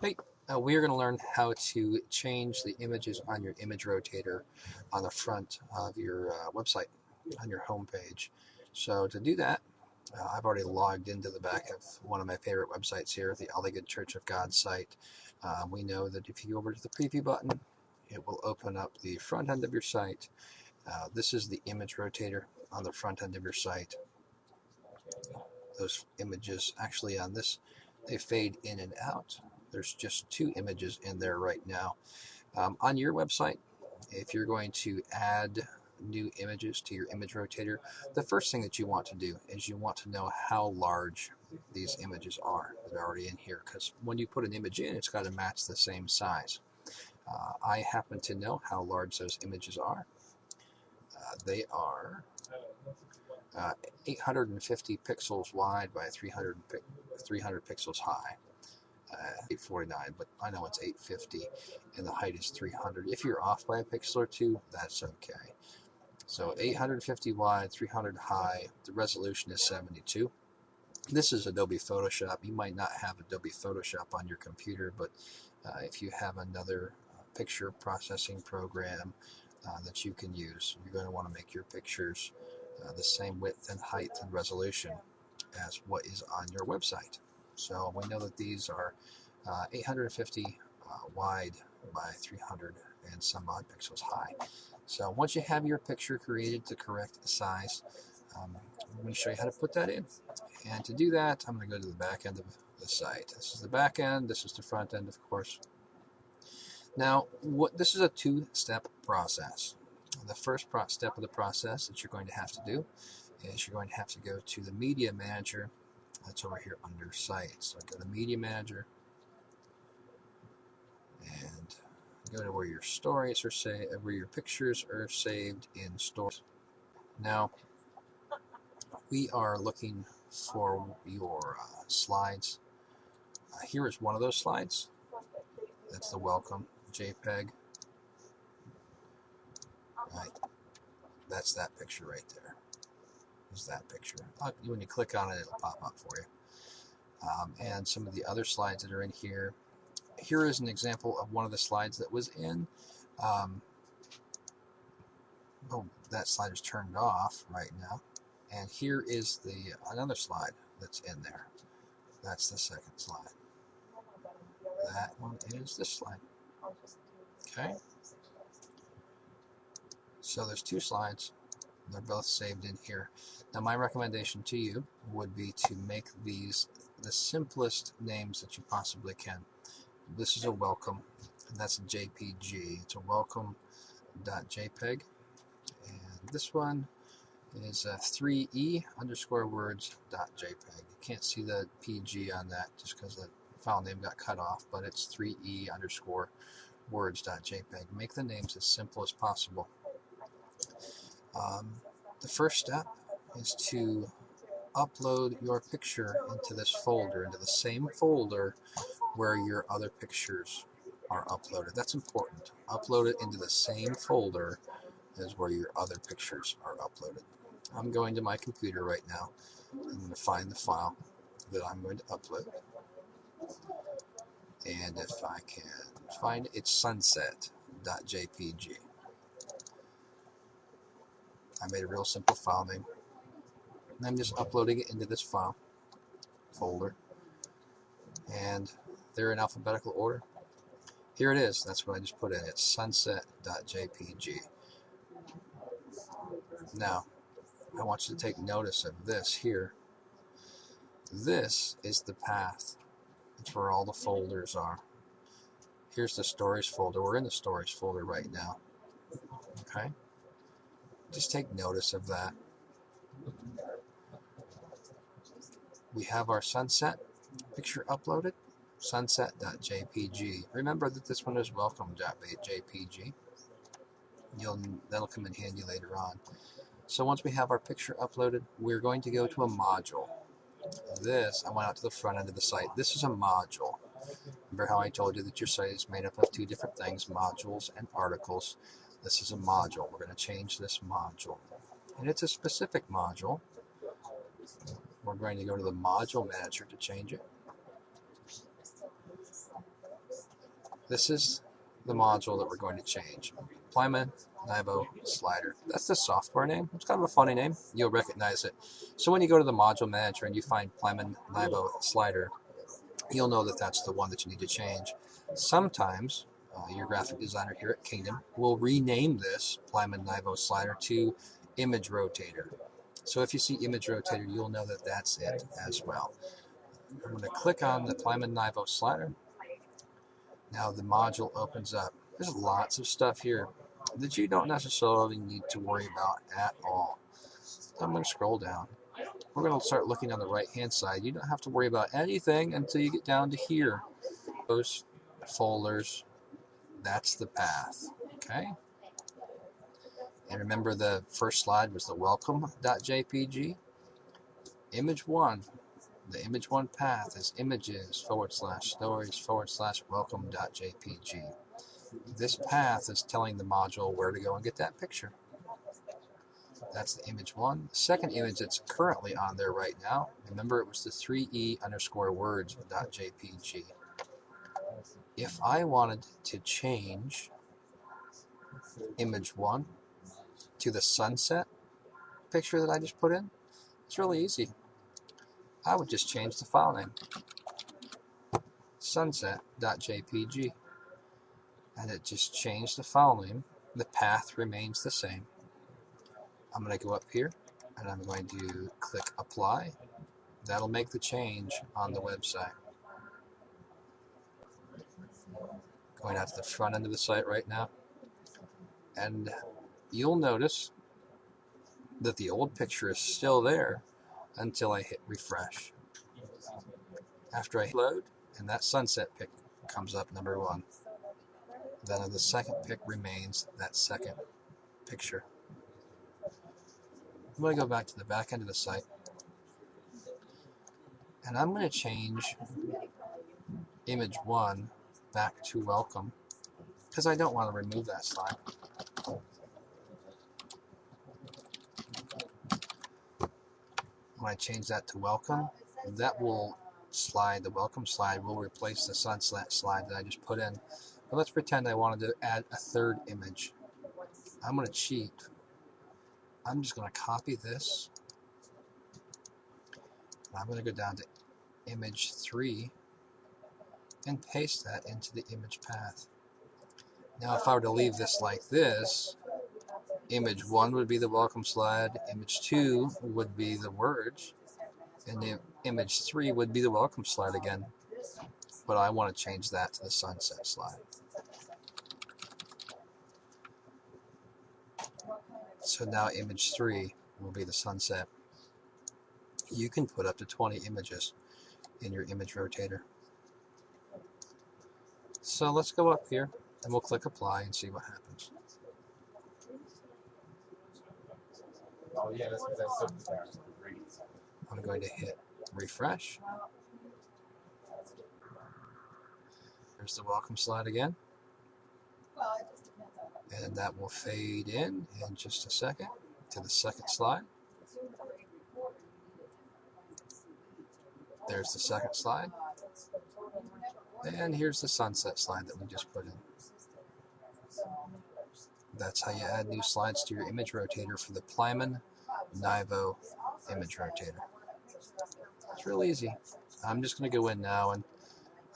Hey, we are going to learn how to change the images on your image rotator on the front of your website, on your home page. So to do that, I've already logged into the back of one of my favorite websites here, the All the Good Church of God site. We know that if you go over to the preview button, it will open up the front end of your site. This is the image rotator on the front end of your site. Those images actually on this, they fade in and out. There's just two images in there right now. On your website, if you're going to add new images to your image rotator, the first thing that you want to do is you want to know how large these images are that are already in here, because when you put an image in, it's got to match the same size. I happen to know how large those images are. They are 850 pixels wide by 300 pixels high. 849, but I know it's 850 and the height is 300. If you're off by a pixel or two, that's okay. So 850 wide, 300 high, the resolution is 72. This is Adobe Photoshop. You might not have Adobe Photoshop on your computer, but if you have another picture processing program that you can use, you're going to want to make your pictures the same width and height and resolution as what is on your website. So we know that these are 850 wide by 300 and some odd pixels high. So once you have your picture created the correct size, I'm going to show you how to put that in. And to do that, I'm going to go to the back end of the site. This is the back end, this is the front end, of course. Now, this is a two-step process. The first step of the process that you're going to have to do is you're going to have to go to the Media Manager. That's over here under Sites. So go to Media Manager and go to where your stories are saved, where your pictures are saved in stores. Now, we are looking for your slides. Here is one of those slides. That's the welcome JPEG. Right. That's that picture right there. Is that picture. When you click on it, it'll pop up for you. And some of the other slides that are in here. Here is an example of one of the slides that was in. That slide is turned off right now. And here is another slide that's in there. That's the second slide. That one is this slide. Okay. So there's two slides. They're both saved in here. Now my recommendation to you would be to make these the simplest names that you possibly can. This is a welcome, and that's a JPG. It's a welcome.jpg. And this one is 3e_words.jpg. You can't see the PG on that just because the file name got cut off, but it's 3e_words.jpg. Make the names as simple as possible. The first step is to upload your picture into this folder, into the same folder where your other pictures are uploaded. That's important. Upload it into the same folder as where your other pictures are uploaded. I'm going to my computer right now. I'm going to find the file that I'm going to upload. And if I can find it, it's sunset.jpg. I made a real simple file name. And I'm just uploading it into this file folder. And they're in alphabetical order. Here it is. That's what I just put in. It's sunset.jpg. Now, I want you to take notice of this here. This is the path. It's where all the folders are. Here's the stories folder. We're in the stories folder right now. Okay? Just take notice of that. We have our sunset picture uploaded. Sunset.jpg. Remember that this one is welcome.jpg. That'll come in handy later on. So once we have our picture uploaded, we're going to go to a module. This, I went out to the front end of the site. This is a module. Remember how I told you that your site is made up of two different things, modules and articles. This is a module. We're going to change this module. And it's a specific module. We're going to go to the module manager to change it. This is the module that we're going to change. Plimun Nivo Slider. That's the software name. It's kind of a funny name. You'll recognize it. So when you go to the module manager and you find Plimun Nivo Slider, you'll know that that's the one that you need to change. Sometimes your graphic designer here at Kingdom will rename this Plimun Nivo Slider to Image Rotator. So if you see Image Rotator, you'll know that that's it as well. I'm going to click on the Plimun Nivo Slider. Now the module opens up. There's lots of stuff here that you don't necessarily need to worry about at all. I'm going to scroll down. We're going to start looking on the right hand side. You don't have to worry about anything until you get down to here. Those folders, that's the path. Okay? And remember the first slide was the welcome.jpg. Image 1. The image 1 path is images/stories/welcome.jpg. This path is telling the module where to go and get that picture. That's the image 1. The second image that's currently on there right now, remember it was the 3e_words.jpg. If I wanted to change image 1 to the sunset picture that I just put in, it's really easy. I would just change the file name, sunset.jpg, and it just changed the file name. The path remains the same. I'm going to go up here and I'm going to click apply. That'll make the change on the website. Going out to the front end of the site right now, and you'll notice that the old picture is still there until I hit refresh. After I load, and that sunset pic comes up, number 1. Then the second pic remains that second picture. I'm going to go back to the back end of the site, and I'm going to change image 1 back to welcome because I don't want to remove that slide. When I change that to welcome, that will slide, the welcome slide will replace the sunset slide that I just put in. But let's pretend I wanted to add a third image. I'm going to cheat. I'm just going to copy this. I'm going to go down to image 3 and paste that into the image path. Now if I were to leave this like this, image 1 would be the welcome slide, image 2 would be the words, and the image 3 would be the welcome slide again. But I want to change that to the sunset slide. So now image 3 will be the sunset. You can put up to 20 images in your image rotator. So let's go up here and we'll click apply and see what happens. I'm going to hit refresh. There's the welcome slide again. And that will fade in just a second to the second slide. There's the second slide. And here's the sunset slide that we just put in. That's how you add new slides to your image rotator for the Plimun Nivo image rotator. It's real easy. I'm just going to go in now and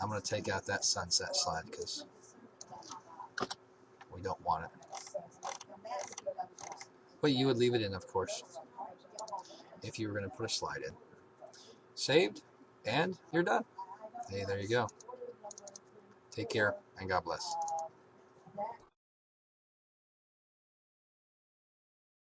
I'm going to take out that sunset slide because we don't want it. But you would leave it in, of course, if you were going to put a slide in. Saved, and you're done. Hey, there you go. Take care, and God bless.